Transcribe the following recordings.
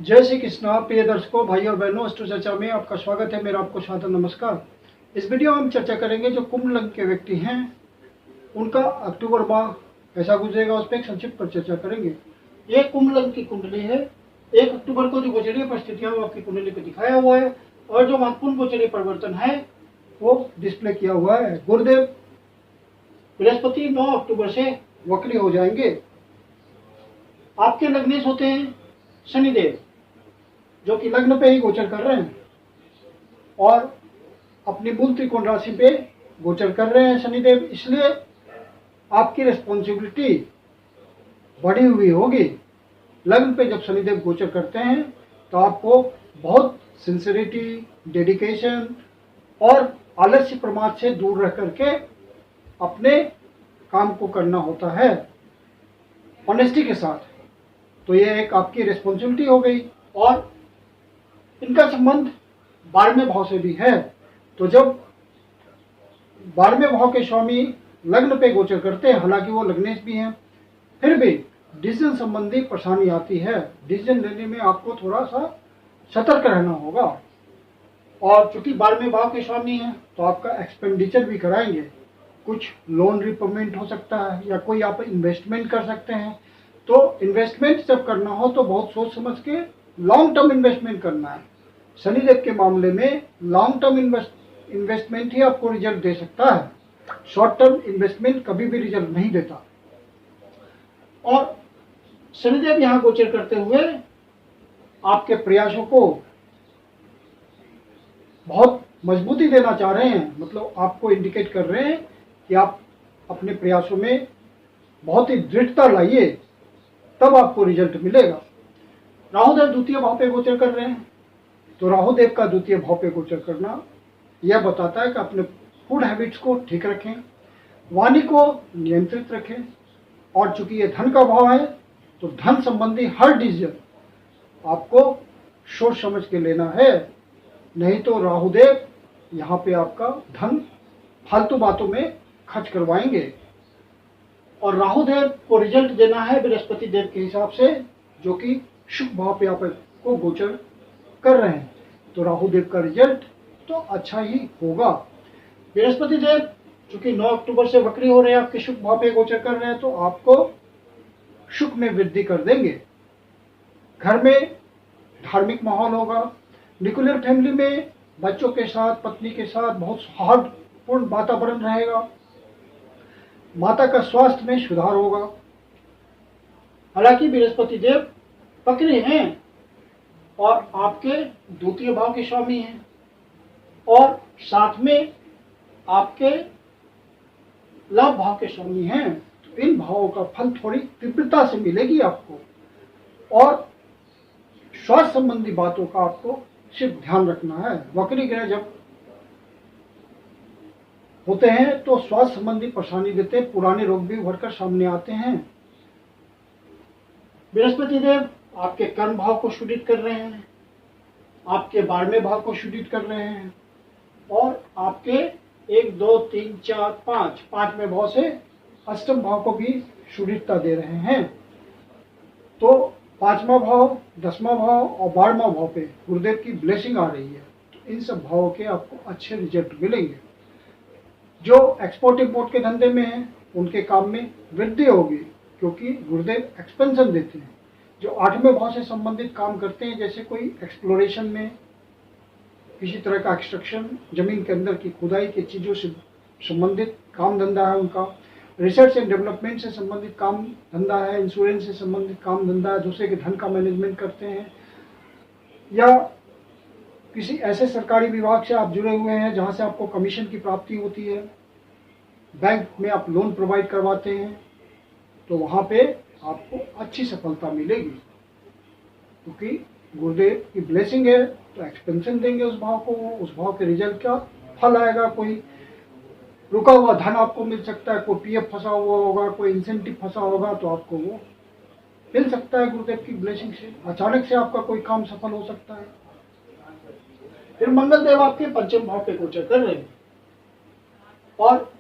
जय श्री कृष्णा। प्रिय दर्शकों, भाई और बहनों, अष्टो चर्चा में आपका स्वागत है। मेरा आपको सादर नमस्कार। इस वीडियो में हम चर्चा करेंगे जो कुंभ लग्न के व्यक्ति हैं उनका अक्टूबर माह कैसा गुजरेगा, उस पर एक संक्षिप्त पर चर्चा करेंगे। ये कुंभ लग्न की कुंडली है। 1 अक्टूबर को जो गोचरीय परिस्थितियां वो आपकी कुंडली पर दिखाया हुआ है और जो महत्वपूर्ण गोचरीय परिवर्तन है वो डिस्प्ले किया हुआ है। गुरुदेव बृहस्पति 9 अक्टूबर से वक्री हो जाएंगे। आपके लग्नेश होते हैं शनिदेव, जो कि लग्न पे ही गोचर कर रहे हैं और अपनी मूल त्रिकोण राशि पे गोचर कर रहे हैं शनिदेव। इसलिए आपकी रिस्पॉन्सिबिलिटी बढ़ी हुई होगी। लग्न पे जब शनिदेव गोचर करते हैं तो आपको बहुत सिंसियरिटी, डेडिकेशन और आलस्य प्रमाद से दूर रह करके अपने काम को करना होता है ऑनेस्टी के साथ। तो ये एक आपकी रिस्पॉन्सिबिलिटी हो गई। और इनका संबंध 12वें भाव से भी है। तो जब 12वें भाव के स्वामी लग्न पे गोचर करते हैं, हालांकि वो लग्नेश भी हैं, फिर भी डिसीजन संबंधी परेशानी आती है। डिसीजन लेने में आपको थोड़ा सा सतर्क रहना होगा। और चूंकि 12वें भाव के स्वामी हैं तो आपका एक्सपेंडिचर भी कराएंगे। कुछ लोन रिपेमेंट हो सकता है या कोई आप इन्वेस्टमेंट कर सकते हैं। तो इन्वेस्टमेंट जब करना हो तो बहुत सोच समझ के लॉन्ग टर्म इन्वेस्टमेंट करना है। शनिदेव के मामले में लॉन्ग टर्म इन्वेस्टमेंट ही आपको रिजल्ट दे सकता है। शॉर्ट टर्म इन्वेस्टमेंट कभी भी रिजल्ट नहीं देता। और शनिदेव यहां गोचर करते हुए आपके प्रयासों को बहुत मजबूती देना चाह रहे हैं। मतलब आपको इंडिकेट कर रहे हैं कि आप अपने प्रयासों में बहुत ही दृढ़ता लाइए, तब आपको रिजल्ट मिलेगा। राहुदेव द्वितीय भाव पे गोचर कर रहे हैं। तो राहुदेव का द्वितीय भाव पे गोचर करना यह बताता है कि अपने फूड हैबिट्स को ठीक रखें, वाणी को नियंत्रित रखें। और चूंकि ये धन का भाव है तो धन संबंधी हर डिसीजन आपको सोच समझ के लेना है, नहीं तो राहुदेव यहाँ पे आपका धन फालतू बातों में खर्च करवाएंगे। और राहुदेव को रिजल्ट देना है बृहस्पति देव के हिसाब से, जो कि शुभ भाव पे आपको गोचर कर रहे हैं। तो राहुदेव का रिजल्ट तो अच्छा ही होगा। बृहस्पति देव चूंकि 9 अक्टूबर से वक्री हो रहे हैं, आपके शुभ भाव पे गोचर कर रहे हैं, तो आपको सुख में वृद्धि कर देंगे। घर में धार्मिक माहौल होगा। न्यूक्लियर फैमिली में बच्चों के साथ, पत्नी के साथ बहुत सौहार्दपूर्ण वातावरण रहेगा। माता का स्वास्थ्य में सुधार होगा। हालांकि बृहस्पति देव वक्री हैं और आपके द्वितीय भाव के स्वामी हैं और साथ में आपके लाभ भाव के स्वामी हैं। तो इन भावों का फल थोड़ी तीव्रता से मिलेगी आपको। और स्वास्थ्य संबंधी बातों का आपको सिर्फ ध्यान रखना है। वक्री ग्रह जब होते हैं तो स्वास्थ्य संबंधी परेशानी देते हैं, पुराने रोग भी उभर कर सामने आते हैं। बृहस्पति देव आपके कर्म भाव को सुदृढ़ कर रहे हैं, आपके 12वें भाव को सुदृढ़ कर रहे हैं और आपके 1, 2, 3, 4, 5वें भाव से अष्टम भाव को भी सुदृढ़ता दे रहे हैं। तो 5वां भाव, 10वां भाव और 12वां भाव पे गुरुदेव की ब्लेसिंग आ रही है। तो इन सब भावों के आपको अच्छे रिजल्ट मिलेंगे। जो एक्सपोर्ट इंपोर्ट के धंधे में हैं उनके काम में वृद्धि होगी, क्योंकि गुरुदेव एक्सपेंशन देते हैं। जो 8वें भाव से संबंधित काम करते हैं, जैसे कोई एक्सप्लोरेशन में किसी तरह का एक्सट्रैक्शन, जमीन के अंदर की खुदाई की चीज़ों से संबंधित काम धंधा है उनका। रिसर्च एंड डेवलपमेंट से संबंधित काम धंधा है। इंश्योरेंस से संबंधित काम धंधा है। दूसरे के धन का मैनेजमेंट करते हैं या किसी ऐसे सरकारी विभाग से आप जुड़े हुए हैं जहां से आपको कमीशन की प्राप्ति होती है। बैंक में आप लोन प्रोवाइड करवाते हैं, तो वहां पे आपको अच्छी सफलता मिलेगी, क्योंकि गुरुदेव की ब्लेसिंग है। तो एक्सपेंशन देंगे उस भाव को, उस भाव के रिजल्ट का फल आएगा। कोई रुका हुआ धन आपको मिल सकता है, कोई पीएफ फंसा हुआ होगा, कोई इंसेंटिव फंसा होगा, तो आपको वो मिल सकता है गुरुदेव की ब्लेसिंग से। अचानक से आपका कोई काम सफल हो सकता है। फिर मंगल देव आपके 5वें भाव पे गोचर कर रहे हैं और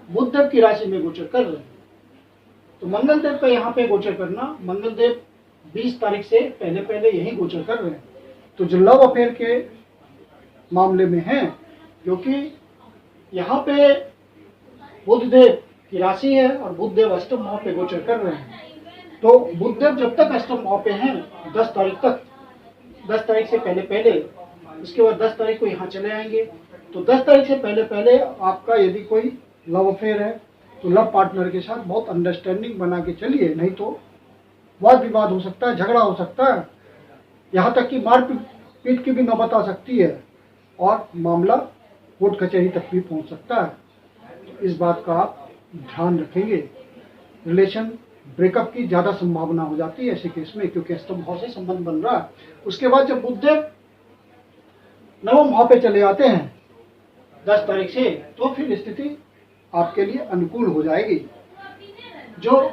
बुध देव की राशि में गोचर कर रहे हैं। तो मंगल देव का यहाँ पे गोचर करना, मंगल देव 20 तारीख से पहले पहले यही गोचर कर रहे हैं। तो जो लव अफेयर के मामले में है, क्योंकि यहाँ पे बुधदेव की राशि है और बुधदेव अष्टम भाव पे गोचर कर रहे हैं, तो बुधदेव जब तक अष्टम भाव पे हैं 10 तारीख तक, 10 तारीख से पहले पहले, इसके बाद 10 तारीख को यहाँ चले आएंगे। तो 10 तारीख से पहले पहले आपका यदि कोई लव अफेयर है तो लव पार्टनर के साथ बहुत अंडरस्टैंडिंग बना के चलिए, नहीं तो वाद विवाद हो सकता है, झगड़ा हो सकता है, यहाँ तक कि मार पीट की भी नौबत आ सकती है और मामला कोर्ट कचहरी तक भी पहुँच सकता है। तो इस बात का आप ध्यान रखेंगे। रिलेशन ब्रेकअप की ज़्यादा संभावना हो जाती है ऐसे केस में, क्योंकि अष्टम भाव से संबंध बन रहा है। उसके बाद जब बुधदेव नवम भाव पे चले आते हैं 10 तारीख से, तो फिर स्थिति आपके लिए अनुकूल हो जाएगी। जो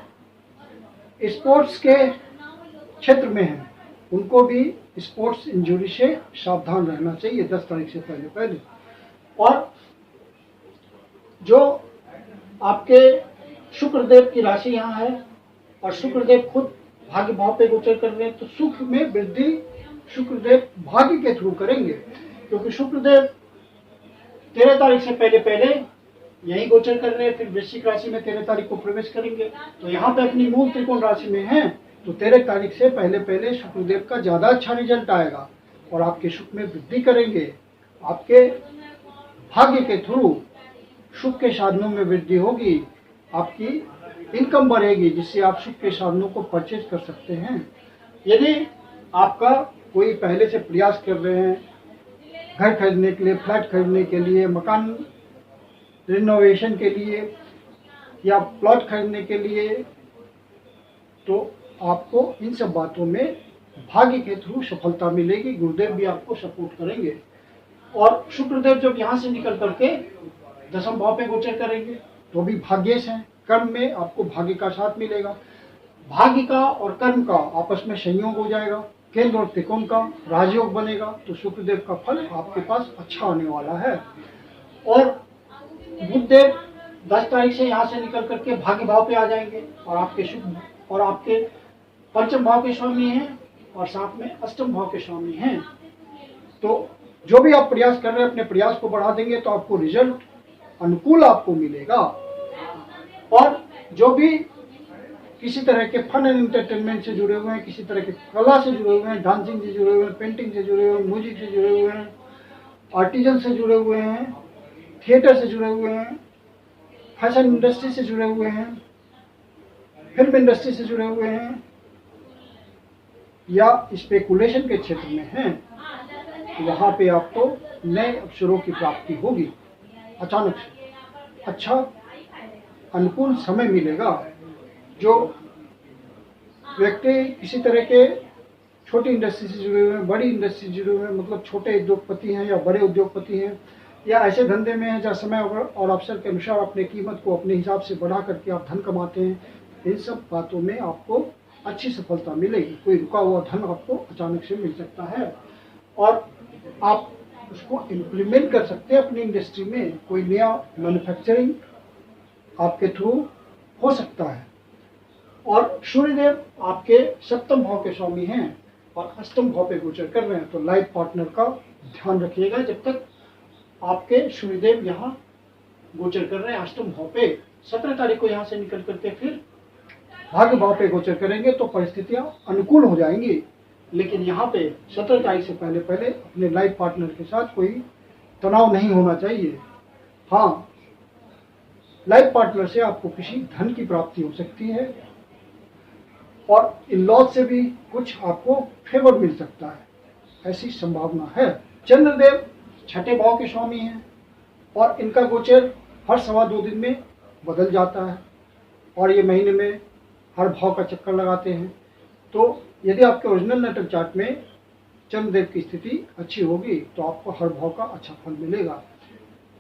स्पोर्ट्स के क्षेत्र में है उनको भी स्पोर्ट्स इंजरी से सावधान रहना चाहिए 10 तारीख से पहले पहले। और जो आपके शुक्रदेव की राशि यहाँ है और शुक्रदेव खुद भाग्य भाव पे गोचर कर रहे हैं, तो सुख में वृद्धि शुक्रदेव भाग्य के थ्रू करेंगे, क्योंकि शुक्रदेव 13 तारीख से पहले पहले यही गोचर कर रहे हैं, फिर वृश्चिक राशि में 13 तारीख को प्रवेश करेंगे। तो यहाँ पे अपनी मूल त्रिकोण राशि में है, तो 13 तारीख से पहले पहले शुक्रदेव का ज्यादा अच्छा रिजल्ट आएगा और आपके सुख में वृद्धि करेंगे। आपके भाग्य के थ्रू सुख के साधनों में वृद्धि होगी, आपकी इनकम बढ़ेगी, जिससे आप सुख के साधनों को परचेज कर सकते हैं। यदि आपका कोई पहले से प्रयास कर रहे हैं घर खरीदने के लिए, फ्लैट खरीदने के लिए, मकान रिनोवेशन के लिए या प्लॉट खरीदने के लिए, तो आपको इन सब बातों में भाग्य के थ्रू सफलता मिलेगी। गुरुदेव भी आपको सपोर्ट करेंगे। और शुक्रदेव जब यहाँ से निकल करके 10वें भाव पे गोचर करेंगे तो भी भाग्येश हैं, कर्म में आपको भाग्य का साथ मिलेगा। भाग्य का और कर्म का आपस में संयोग हो जाएगा, केंद्र और त्रिकोण का राजयोग बनेगा, तो शुक्रदेव का फल आपके पास अच्छा होने वाला है। और बुधदेव 10 तारीख से यहाँ से निकल करके भाग्य भाव पे आ जाएंगे और आपके शुभ और आपके पंचम भाव के स्वामी हैं और साथ में अष्टम भाव के स्वामी हैं। तो जो भी आप प्रयास कर रहे हैं अपने प्रयास को बढ़ा देंगे तो आपको रिजल्ट अनुकूल आपको मिलेगा। और जो भी किसी तरह के फन एंड एंटरटेनमेंट से जुड़े हुए हैं, किसी तरह के कला से जुड़े हुए हैं, डांसिंग से जुड़े हुए हैं, पेंटिंग से जुड़े हुए हैं, म्यूजिक से जुड़े हुए हैं, आर्टिजन से जुड़े हुए हैं, थिएटर से जुड़े हुए हैं, फैशन इंडस्ट्री से जुड़े हुए हैं, फिल्म इंडस्ट्री से जुड़े हुए हैं या स्पेकुलेशन के क्षेत्र में हैं, वहाँ पे आपको नए अवसरों की प्राप्ति होगी। अचानक से अच्छा अनुकूल समय मिलेगा। जो व्यक्ति किसी तरह के छोटी इंडस्ट्री से जुड़े हुए हैं, बड़ी इंडस्ट्री से जुड़े हुए हैं, मतलब छोटे उद्योगपति हैं या बड़े उद्योगपति हैं या ऐसे धंधे में हैं जहाँ समय और अवसर के अनुसार अपने कीमत को अपने हिसाब से बढ़ा करके आप धन कमाते हैं, इन सब बातों में आपको अच्छी सफलता मिलेगी। कोई रुका हुआ धन आपको अचानक से मिल सकता है और आप उसको इम्प्लीमेंट कर सकते हैं अपनी इंडस्ट्री में। कोई नया मैन्युफैक्चरिंग आपके थ्रू हो सकता है। और सूर्यदेव आपके 7वें भाव के स्वामी हैं और 8वें भाव पे गोचर कर रहे हैं, तो लाइफ पार्टनर का ध्यान रखिएगा जब तक आपके सूर्यदेव यहाँ गोचर कर रहे हैं 8वें भाव पे। 17 तारीख को यहाँ से निकल करके फिर भाग्य भाव पे गोचर करेंगे तो परिस्थितियां अनुकूल हो जाएंगी। लेकिन यहाँ पे 17 तारीख से पहले पहले अपने लाइफ पार्टनर के साथ कोई तनाव नहीं होना चाहिए। हाँ, लाइफ पार्टनर से आपको किसी धन की प्राप्ति हो सकती है और इन लॉज से भी कुछ आपको फेवर मिल सकता है, ऐसी संभावना है। चंद्रदेव 6ठे भाव के स्वामी हैं और इनका गोचर हर 2.25 दिन में बदल जाता है और ये महीने में हर भाव का चक्कर लगाते हैं। तो यदि आपके ओरिजिनल नेटल चार्ट में चंद्रदेव की स्थिति अच्छी होगी तो आपको हर भाव का अच्छा फल मिलेगा।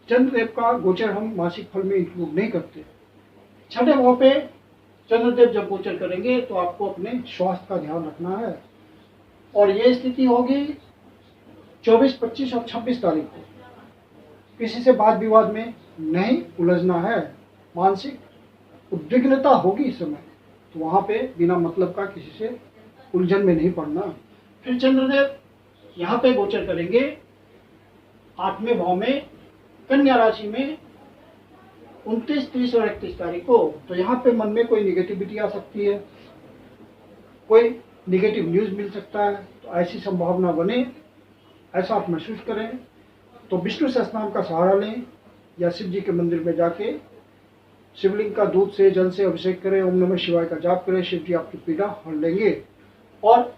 चंद्रदेव का गोचर हम मासिक फल में इंक्लूड नहीं करते। 6ठे भाव पे चंद्रदेव जब गोचर करेंगे तो आपको अपने स्वास्थ्य का ध्यान रखना है और ये स्थिति होगी 24, 25 और 26 तारीख को। किसी से वाद विवाद में नहीं उलझना है। मानसिक उद्विग्नता होगी इस समय, तो वहाँ पे बिना मतलब का किसी से उलझन में नहीं पड़ना। फिर चंद्रदेव यहाँ पे गोचर करेंगे 8वें भाव में कन्या राशि में 29, 30 और 31 तारीख को। तो यहाँ पे मन में कोई निगेटिविटी आ सकती है, कोई निगेटिव न्यूज़ मिल सकता है। तो ऐसी संभावना बने, ऐसा आप महसूस करें तो विष्णु सहस्त्रनाम का सहारा लें या शिव जी के मंदिर में जाके शिवलिंग का दूध से जल से अभिषेक करें, ओम नमः शिवाय का जाप करें, शिव जी आपकी पीड़ा हर लेंगे। और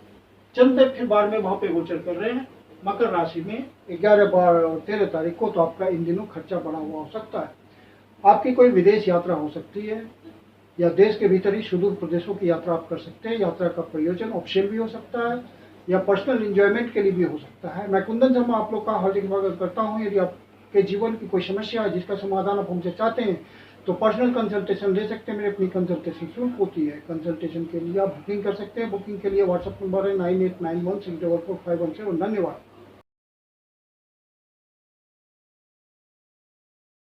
चंद्रदेव फिर 12वें भाव पे गोचर कर रहे हैं मकर राशि में 11, 12 और 13 तारीख को। तो आपका इन दिनों खर्चा बढ़ा हुआ हो सकता है। आपकी कोई विदेश यात्रा हो सकती है या देश के भीतर ही सुदूर प्रदेशों की यात्रा आप कर सकते हैं। यात्रा का प्रयोजन ऑप्शन भी हो सकता है या पर्सनल एंजॉयमेंट के लिए भी हो सकता है। मैं कुंदन शर्मा आप लोग का हार्दिक स्वागत करता हूं। यदि आपके जीवन की कोई समस्या है जिसका समाधान आप हमसे चाहते हैं तो पर्सनल कंसल्टेशन ले सकते हैं। मेरी अपनी कंसल्टेशन शुल्क होती है। कंसल्टेशन के लिए आप बुकिंग कर सकते हैं। बुकिंग के लिए व्हाट्सएप नंबर है 9891644517। धन्यवाद।